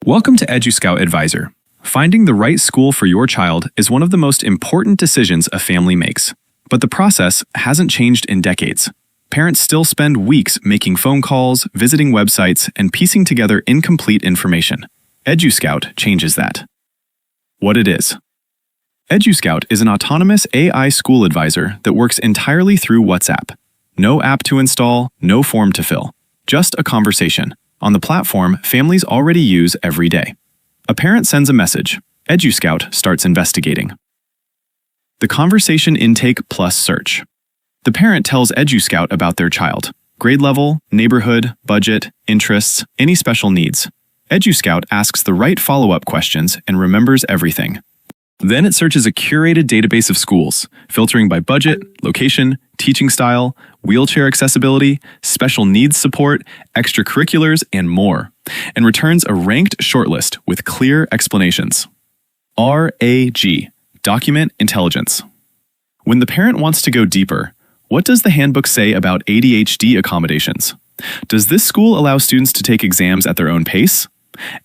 Welcome to EduScout Advisor. Finding the right school for your child is one of the most important decisions a family makes. But the process hasn't changed in decades. Parents still spend weeks making phone calls, visiting websites, and piecing together incomplete information. EduScout changes that. What it is. EduScout is an autonomous AI school advisor that works entirely through WhatsApp. No app to install, no form to fill. Just a conversation on the platform families already use every day. A parent sends a message. EduScout starts investigating. The conversation intake plus search. The parent tells EduScout about their child, grade level, neighborhood, budget, interests, any special needs. EduScout asks the right follow-up questions and remembers everything. Then it searches a curated database of schools, filtering by budget, location, teaching style, wheelchair accessibility, special needs support, extracurriculars, and more, and returns a ranked shortlist with clear explanations. RAG, Document Intelligence. When the parent wants to go deeper, what does the handbook say about ADHD accommodations? Does this school allow students to take exams at their own pace?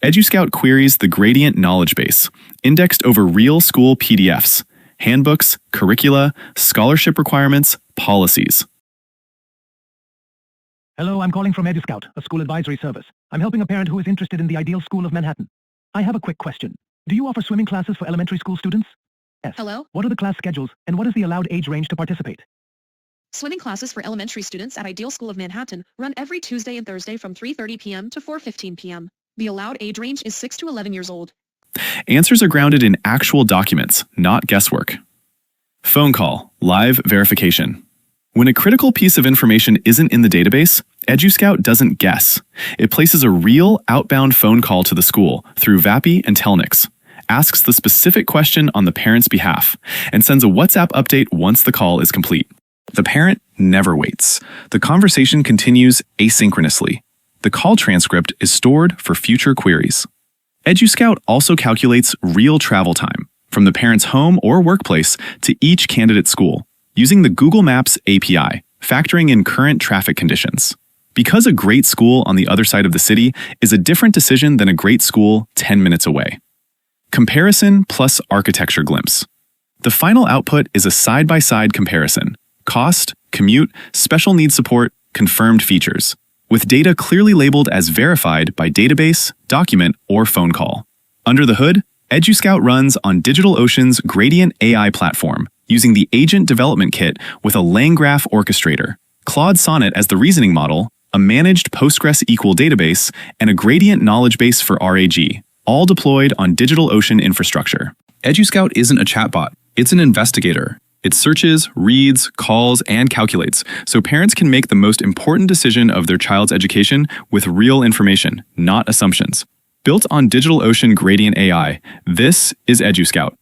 EduScout queries the gradient knowledge base, indexed over real school PDFs, handbooks, curricula, scholarship requirements, policies. Hello, I'm calling from EduScout, a school advisory service. I'm helping a parent who is interested in the ideal school of Manhattan. I have a quick question. Do you offer swimming classes for elementary school students? Yes. Hello? What are the class schedules, and what is the allowed age range to participate? Swimming classes for elementary students at Ideal School of Manhattan run every Tuesday and Thursday from 3:30 p.m. to 4:15 p.m. The allowed age range is 6 to 11 years old. Answers are grounded in actual documents, not guesswork. Phone call, live verification. When a critical piece of information isn't in the database, EduScout doesn't guess. It places a real outbound phone call to the school through VAPI and Telnix, asks the specific question on the parent's behalf, and sends a WhatsApp update once the call is complete. The parent never waits. The conversation continues asynchronously. The call transcript is stored for future queries. EduScout also calculates real travel time from the parent's home or workplace to each candidate school using the Google Maps API, factoring in current traffic conditions. Because a great school on the other side of the city is a different decision than a great school 10 minutes away. Comparison plus architecture glimpse. The final output is a side-by-side comparison. Cost, commute, special needs support, confirmed features, with data clearly labeled as verified by database, document, or phone call. Under the hood, EduScout runs on DigitalOcean's Gradient AI platform, using the Agent Development Kit with a LangGraph orchestrator, Claude Sonnet as the reasoning model, a managed PostgreSQL database, and a gradient knowledge base for RAG, all deployed on DigitalOcean infrastructure. EduScout isn't a chatbot, it's an investigator. It searches, reads, calls, and calculates, so parents can make the most important decision of their child's education with real information, not assumptions. Built on DigitalOcean Gradient AI, this is EduScout.